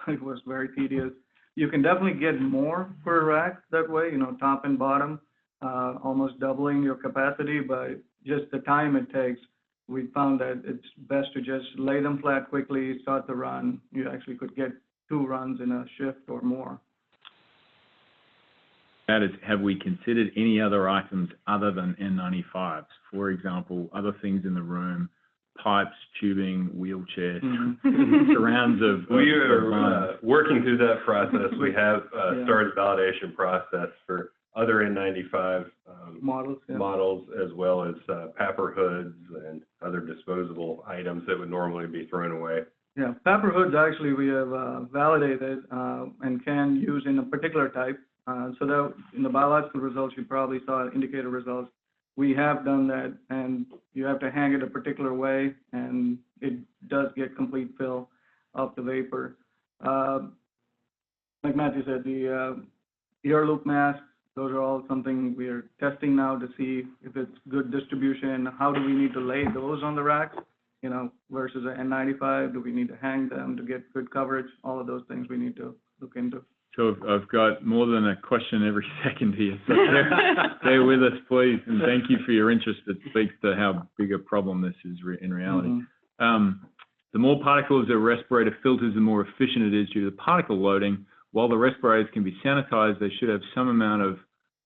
It was very tedious. You can definitely get more per rack that way, top and bottom, almost doubling your capacity, but just the time it takes, we found that it's best to just lay them flat quickly, start the run. You actually could get 2 runs in a shift or more. That is, have we considered any other items other than N95s? For example, other things in the room, pipes, tubing, wheelchairs, Mhm. surrounds of. We of are lines. working through that process. We have Yeah. started validation process for other N95 Models, yeah. models, as well as papper hoods and other disposable items that would normally be thrown away. Yeah, papper hoods actually we have validated and can use in a particular type. So that in the biological results, you probably saw indicator results. We have done that, and you have to hang it a particular way, and it does get complete fill of the vapor. Like Matthew said, the ear loop masks, those are all something we are testing now to see if it's good distribution. How do we need to lay those on the racks, you know, versus an N95? Do we need to hang them to get good coverage? All of those things we need to look into. So I've got more than a question every second here, so stay with us, please, and thank you for your interest. It speaks to how big a problem this is in reality. Mhm. The more particles a respirator filters, the more efficient it is due to the particle loading. While the respirators can be sanitized, they should have some amount of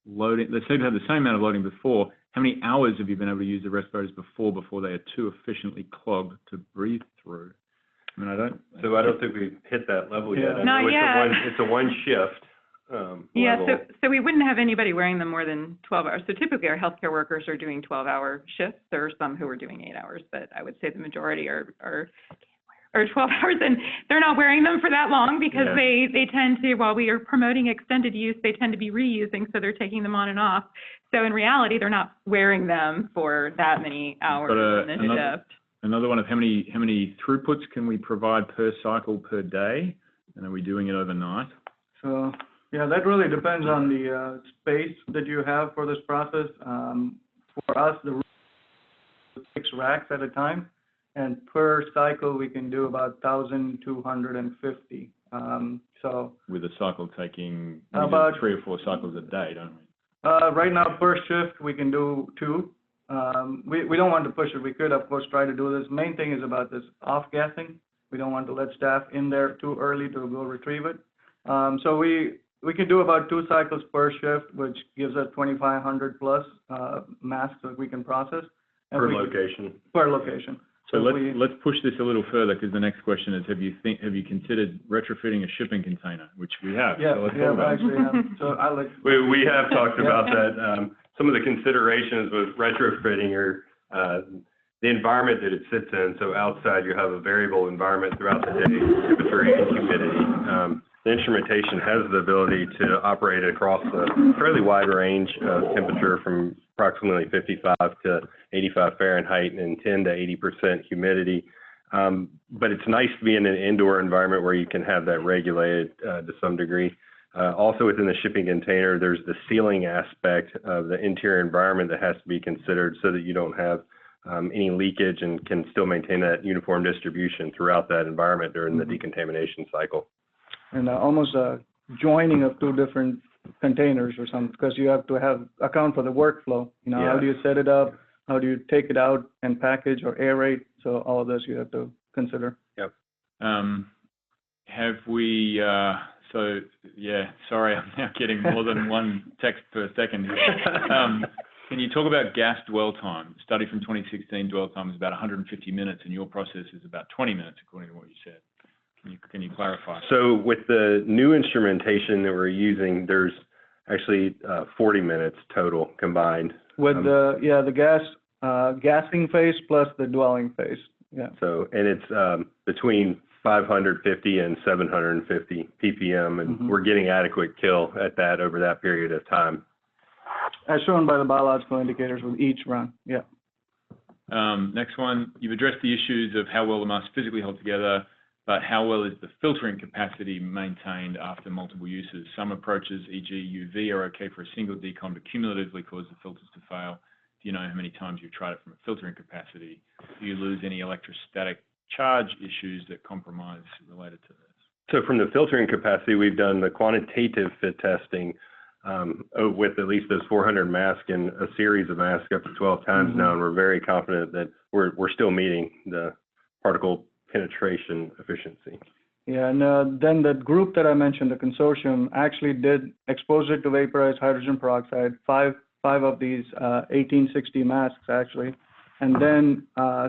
loading. They should have the same amount of loading before. How many hours have you been able to use the respirators before they are too efficiently clogged to breathe through? I mean, I don't think we've hit that level yet. Yeah. Not yet. It's a one shift Yeah, level. so we wouldn't have anybody wearing them more than 12 hours. So typically our healthcare workers are doing 12-hour shifts. There are some who are doing 8 hours, but I would say the majority are 12 hours, and they're not wearing them for that long because Yeah. they tend to, while we are promoting extended use, they tend to be reusing, so they're taking them on and off. So in reality, they're not wearing them for that many hours in the shift. Another one of how many throughputs can we provide per cycle per day, and are we doing it overnight? So, yeah, that really depends on the space that you have for this process. For us, the 6 racks at a time, and per cycle we can do about 1,250. So With a cycle taking About- 3 or 4 cycles a day, don't we? right now per shift we can do 2. We don't want to push it. We could, of course, try to do this. Main thing is about this off-gassing. We don't want to let staff in there too early to go retrieve it. So we can do about 2 cycles per shift, which gives us 2,500 plus masks that we can process. And Per location. Per location. So we- let's push this a little further, because the next question is, have you considered retrofitting a shipping container, which we have? Yeah, So let's yeah, talk about it. actually, yeah. So I'll let. We have talked Yeah. about that. Some of the considerations with retrofitting are the environment that it sits in. So outside, you have a variable environment throughout the day, temperature and humidity. The instrumentation has the ability to operate across a fairly wide range of temperature from approximately 55 to 85 Fahrenheit and 10 to 80% humidity. But it's nice to be in an indoor environment where you can have that regulated to some degree. Also within the shipping container, there's the sealing aspect of the interior environment that has to be considered so that you don't have any leakage and can still maintain that uniform distribution throughout that environment during the decontamination cycle. And almost a joining of 2 different containers or something, because you have to account for the workflow. You know, Yeah. How do you set it up? How do you take it out and package or aerate? So all of this you have to consider. Yep. Have we, sorry, I'm now getting more than one text per second here. Can you talk about gas dwell time? A study from 2016, dwell time is about 150 minutes, and your process is about 20 minutes, according to what you said. Can you clarify? So with the new instrumentation that we're using, there's actually 40 minutes total combined. With the gassing phase plus the dwelling phase. Yeah. So, and it's between 550 and 750 ppm, and we're getting adequate kill at that over that period of time. As shown by the biological indicators with each run. Yeah. Next one, you've addressed the issues of how well the masks physically hold together, but how well is the filtering capacity maintained after multiple uses? Some approaches, e.g. UV, are okay for a single decon, but cumulatively cause the filters to fail. Do you know how many times you've tried it from a filtering capacity? Do you lose any electrostatic charge issues that compromise related to this? So from the filtering capacity, we've done the quantitative fit testing with at least those 400 masks and a series of masks up to 12 times now, and we're very confident that we're still meeting the particle penetration efficiency. Yeah, and then the group that I mentioned, the consortium, actually did expose it to vaporized hydrogen peroxide, five of these 1860 masks actually, and then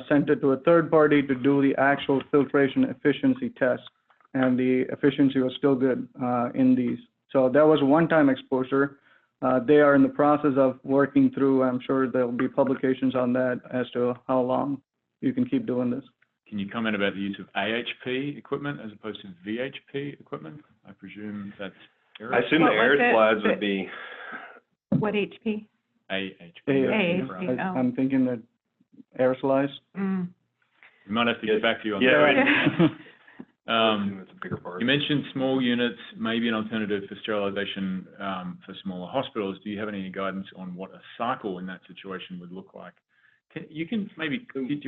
sent it to a third party to do the actual filtration efficiency test. And the efficiency was still good in these. So that was a one-time exposure. They are in the process of working through, I'm sure there'll be publications on that as to how long you can keep doing this. Can you comment about the use of AHP equipment as opposed to VHP equipment? I presume that's I assume the air slides would be. What HP? AHP. AHP. Oh. I'm thinking that aerosolized. Mm. We might have to get back to you on Yeah, that. right. It's a bigger part. You mentioned small units, maybe an alternative for sterilization for smaller hospitals. Do you have any guidance on what a cycle in that situation would look like? Do you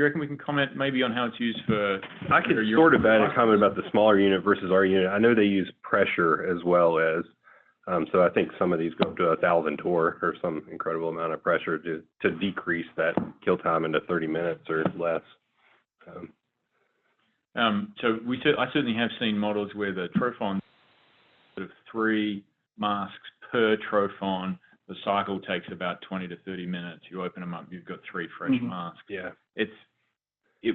reckon we can comment maybe on how it's used for? I could sort of add a comment about the smaller unit versus our unit. I know they use pressure as well as, so I think some of these go up to 1,000 torr or some incredible amount of pressure to decrease that kill time into 30 minutes or less. So I certainly have seen models where the trophon, sort of 3 masks per trophon. The cycle takes about 20 to 30 minutes. You open them up, you've got 3 fresh masks. Yeah. It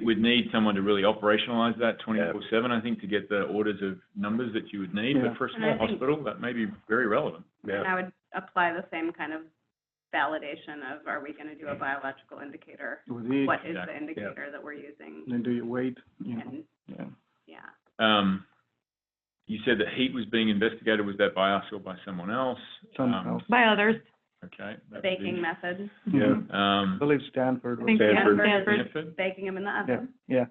would need someone to really operationalize that 24/7, I think, to get the orders of numbers that you would need. Yeah. But for a small hospital, that may be very relevant. Yeah. And I would apply the same kind of validation of, are we going to do a biological indicator? With each, What is the indicator that we're using? then do you wait? And, Yeah. You said that heat was being investigated. Was that by us or by someone else? Someone else. By others. Okay. baking method, Yeah. Um, I believe Stanford. I think Stanford. baking them in the oven. Yeah.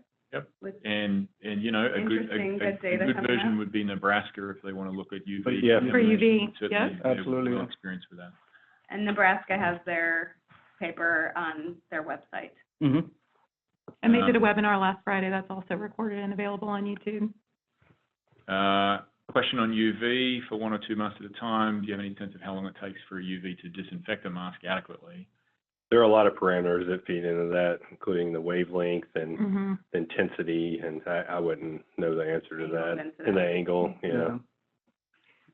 With And you know, a good data coming version out. would be Nebraska if they want to look at UV. Yeah. For UV, Certainly, yeah. they have Absolutely, well yeah. experience with that. And Nebraska has their paper on their website. Mm-hmm. And they did a webinar last Friday that's also recorded and available on YouTube. Question on UV for 1 or 2 masks at a time. Do you have any sense of how long it takes for a UV to disinfect a mask adequately? there are a lot of parameters that feed into that, including the wavelength and the intensity, and I wouldn't know the answer to that. And the angle, Yeah.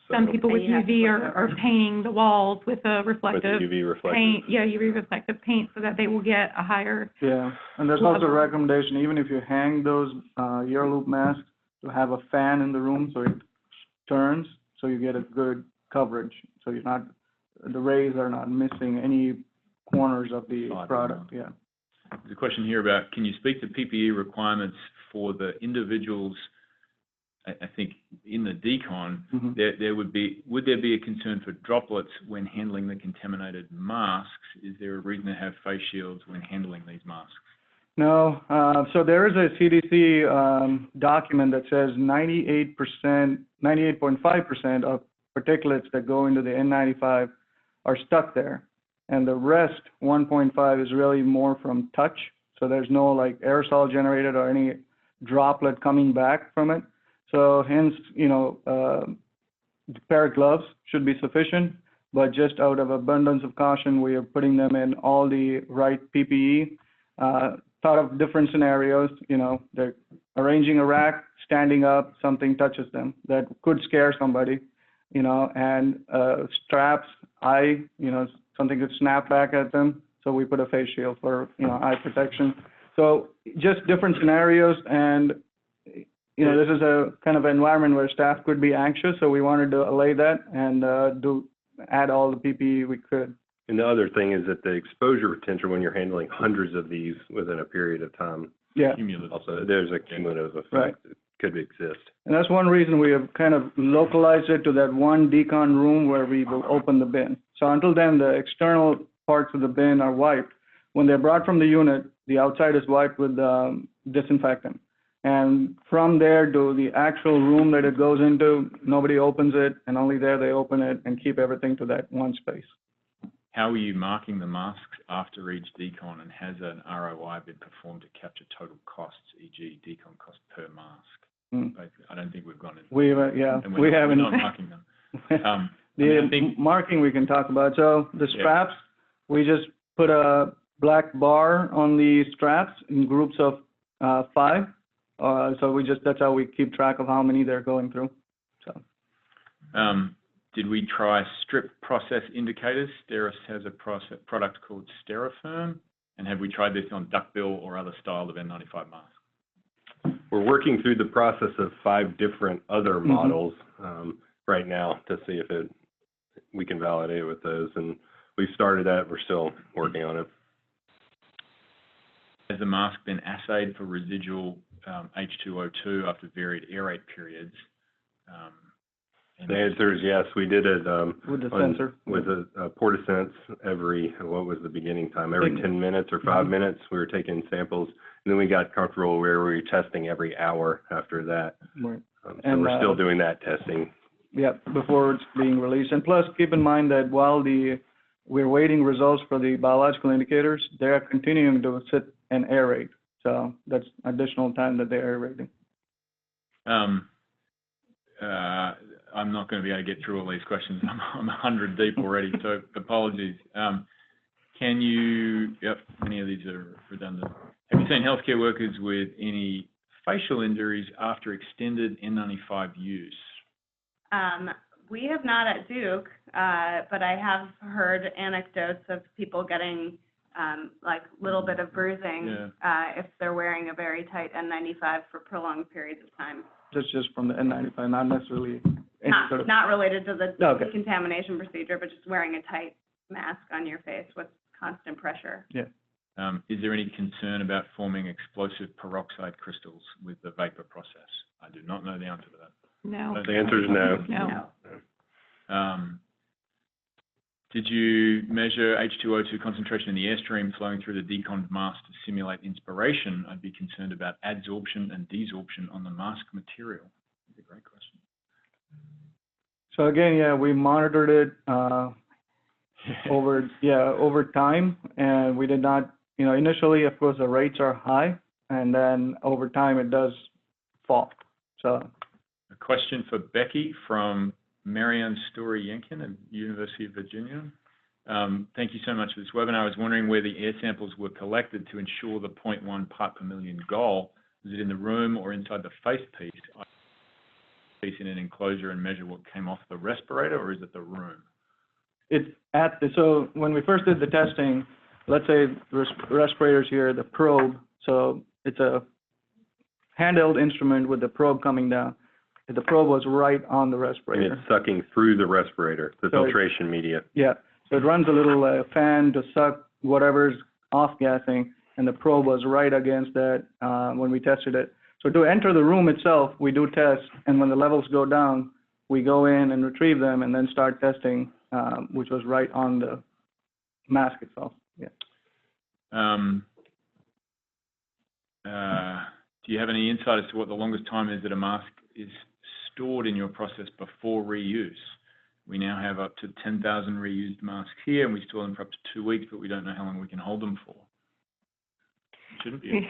Some people with And you have to UV flip it are painting the walls with a with the reflective UV reflective. paint. Yeah, UV reflective paint so that they will get a higher. Yeah, and there's also a recommendation, even if you hang those ear loop masks, to have a fan in the room so it turns, so you get a good coverage. So you're not, the rays are not missing any corners of the product, yeah. There's a question here about, can you speak to PPE requirements for the individuals? I think in the decon, would there be a concern for droplets when handling the contaminated masks? Is there a reason to have face shields when handling these masks? No, so there is a CDC document that says 98.5% of particulates that go into the N95 are stuck there. And the rest, 1.5, is really more from touch. So there's no like aerosol generated or any droplet coming back from it. So hence, you know, a pair of gloves should be sufficient, but just out of abundance of caution, we are putting them in all the right PPE. Thought of different scenarios, you know, they're arranging a rack, standing up, something touches them. That could scare somebody, you know, and straps, eye, you know, something could snap back at them. So we put a face shield for, you know, eye protection. So just different scenarios, and you know, this is a kind of environment where staff could be anxious, so we wanted to allay that and add all the PPE we could. And the other thing is that the exposure potential when you're handling hundreds of these within a period of time, Yeah, Cumulative. also there's a cumulative effect Right. that could exist. and that's one reason we have kind of localized it to that one decon room where we will open the bin. So until then, the external parts of the bin are wiped. When they're brought from the unit, the outside is wiped with disinfectant. And from there to the actual room that it goes into, nobody opens it, and only there they open it and keep everything to that one space. How are you marking the masks after each decon, and has an ROI been performed to capture total costs, e.g. decon cost per mask? I don't think we've gone into We haven't. We're not marking them. The I think, marking we can talk about. So the straps, we just put a black bar on the straps in groups of 5. So that's how we keep track of how many they're going through. So. Did we try strip process indicators? Steris has a product called Steriferm. And have we tried this on duckbill or other style of N95 masks? We're working through the process of 5 different other models right now to see if we can validate it with those. And we've started that. We're still working on it. Has the mask been assayed for residual H2O2 after varied air rate periods? The answer is yes. We did it with the sensor. With a PortaSense every, what was the beginning time? Every 10 minutes or 5 minutes, we were taking samples. And then we got comfortable where we were testing every hour after that. Right. So we're still doing that testing. Yeah, before it's being released. And plus, keep in mind that while we're waiting results for the biological indicators, they are continuing to sit and aerate. So that's additional time that they're aerating. I'm not going to be able to get through all these questions. I'm 100 deep already, so apologies. Can you, many of these are redundant. Have you seen healthcare workers with any facial injuries after extended N95 use? We have not at Duke, but I have heard anecdotes of people getting like a little bit of bruising if they're wearing a very tight N95 for prolonged periods of time. That's just from the N95, not necessarily Not related to the Okay. decontamination procedure, but just wearing a tight mask on your face with constant pressure. Yeah. Is there any concern about forming explosive peroxide crystals with the vapor process? I do not know the answer to that. No. The answer is no. No. Did you measure H2O2 concentration in the airstream flowing through the deconned mask to simulate inspiration? I'd be concerned about adsorption and desorption on the mask material. That's a great question. So again, we monitored it over time, and we did not, initially, of course, the rates are high, and then over time it does fall. So a question for Becky from Marianne Story-Yenkin at University of Virginia. Thank you so much for this webinar. I was wondering where the air samples were collected to ensure the 0.1 part per million goal. Was it in the room or inside the face piece? In an enclosure and measure what came off the respirator, or is it the room? it's so when we first did the testing, let's say the respirator's here, the probe, so it's a handheld instrument with the probe coming down. The probe was right on the respirator. And it's sucking through the respirator, the filtration media. Yeah, so it runs a little fan to suck whatever's off-gassing, and the probe was right against that when we tested it. So to enter the room itself, we do test, and when the levels go down, we go in and retrieve them and then start testing, which was right on the mask itself. Yeah. Do you have any insight as to what the longest time is that a mask is stored in your process before reuse? We now have up to 10,000 reused masks here, and we store them for up to 2 weeks, but we don't know how long we can hold them for. Shouldn't be.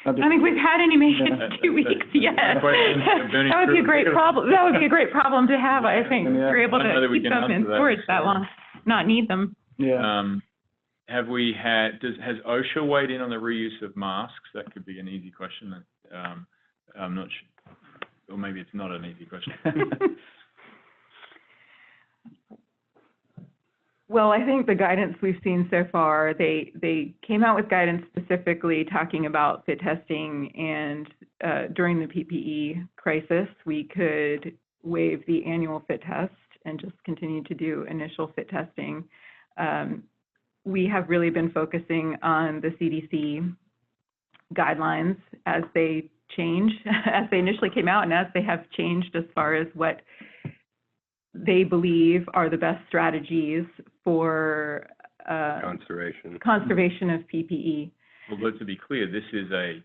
I don't think we've had any make it 2 weeks yet. That would be a great problem. That would be a great problem to have. I think we're able to keep them in storage that long, not need them. Yeah. Have we had? Has OSHA weighed in on the reuse of masks? That could be an easy question. I'm not sure, or maybe it's not an easy question. Well, I think the guidance we've seen so far, they came out with guidance specifically talking about fit testing, and during the PPE crisis, we could waive the annual fit test and just continue to do initial fit testing. We have really been focusing on the CDC guidelines as they change, as they initially came out and as they have changed as far as what they believe are the best strategies for conservation of PPE. Well, to be clear, this is a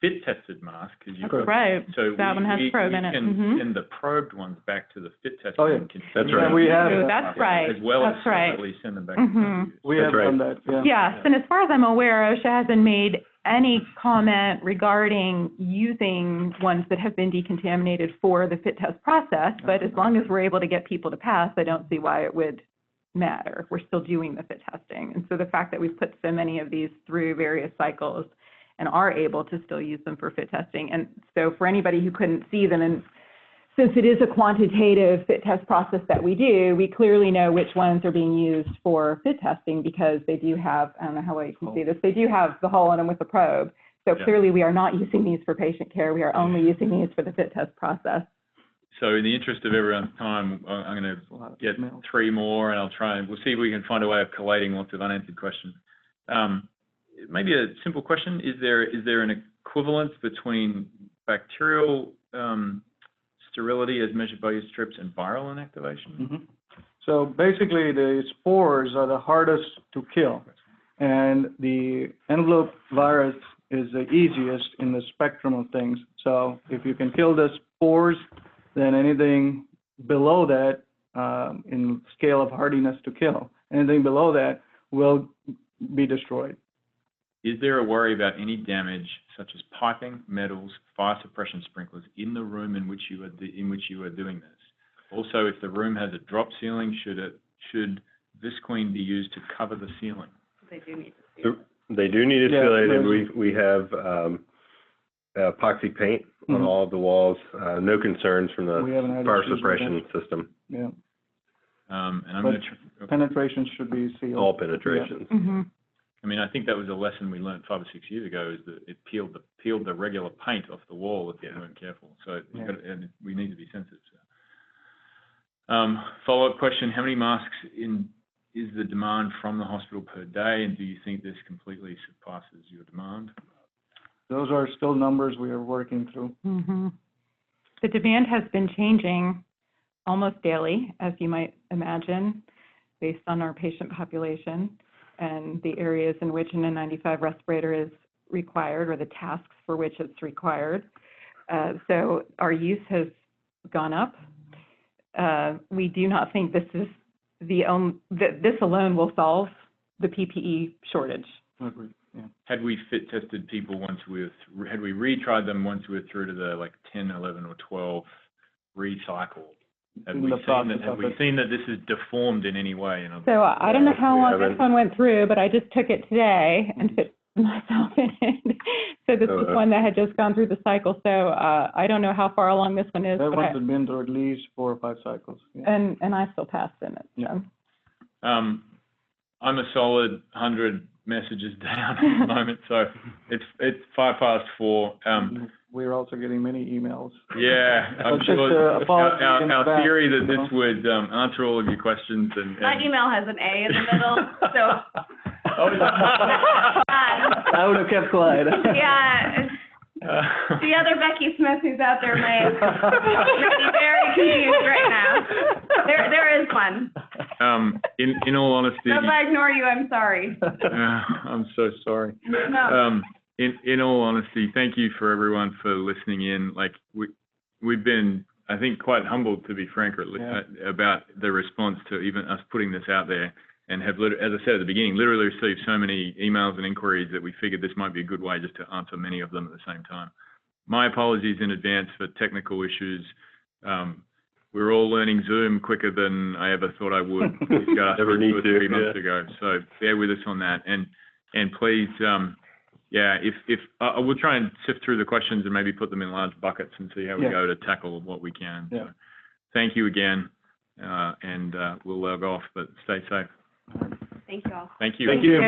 fit tested mask, because you've got, right. So that one has probe in it. We can send the probed ones back to the fit test. Oh yeah, that's right. Yeah, we have. That's right. As well that's as right. separately send them back. To we have done that. Yeah. Yes, and as far as I'm aware, OSHA hasn't made any comment regarding using ones that have been decontaminated for the fit test process, but as long as we're able to get people to pass, I don't see why it would matter. We're still doing the fit testing. And so the fact that we've put so many of these through various cycles and are able to still use them for fit testing. And so for anybody who couldn't see them in since it is a quantitative fit test process that we do, we clearly know which ones are being used for fit testing because they do have, I don't know how well you can see this, they do have the hole in them with the probe. So clearly we are not using these for patient care. We are only using these for the fit test process. So in the interest of everyone's time, I'm going to get 3 more, and we'll see if we can find a way of collating lots of unanswered questions. Maybe a simple question: Is there an equivalence between bacterial sterility as measured by your strips and viral inactivation? Mm-hmm. So basically, the spores are the hardest to kill, and the envelope virus is the easiest in the spectrum of things. So if you can kill the spores, then anything below that in scale of hardiness to kill, anything below that will be destroyed. Is there a worry about any damage, such as piping, metals, fire suppression sprinklers, in the room in which you are doing this? Also, if the room has a drop ceiling, should visqueen be used to cover the ceiling? They do need to seal. They do need to seal it, and we have epoxy paint on all of the walls. No concerns from the fire suppression system. Yeah. And I'm going to penetrations should be sealed. All penetrations. Yeah. Mm-hmm. I mean, I think that was a lesson we learned 5 or 6 years ago, is that it peeled the regular paint off the wall if you weren't careful. So and we need to be sensitive to that. Follow-up question: How many masks is the demand from the hospital per day, and do you think this completely surpasses your demand? Those are still numbers we are working through. Mm-hmm. The demand has been changing almost daily, as you might imagine, based on our patient population and the areas in which an N95 respirator is required, or the tasks for which it's required. So our use has gone up. We do not think this is this alone will solve the PPE shortage. Agreed. Yeah. Had we fit tested people once had we retried them once we were through to the 10, 11, or 12 recycle? Have we seen that this is deformed in any way? So I don't know how long this one went through, but I just took it today and fit myself in it. So this is one that had just gone through the cycle. So I don't know how far along this one is. That one has been through at least 4 or 5 cycles. Yeah. And I still passed in it. So. I'm a solid 100 messages down at the moment, so it's 4:05. We're also getting many emails. Yeah, I'm sure our theory that this would answer all of your questions. And my email has an A in the middle, so. I would have kept quiet. Yeah. The other Becky Smith who's out there may be very confused right now. There is one. In all honesty. So if I ignore you, I'm sorry. I'm so sorry. No. In all honesty, thank you for everyone for listening in. We've been, I think, quite humbled, to be frank, about the response to even us putting this out there, and have, as I said at the beginning, literally received so many emails and inquiries that we figured this might be a good way just to answer many of them at the same time. My apologies in advance for technical issues. We're all learning Zoom quicker than I ever thought I would. We got 2 or 3 months ago, so bear with us on that. And please, if I will try and sift through the questions and maybe put them in large buckets and see how we go to tackle what we can. Yeah. So, thank you again, and we'll log off, but stay safe. Thank you all. Thank you. Thank you.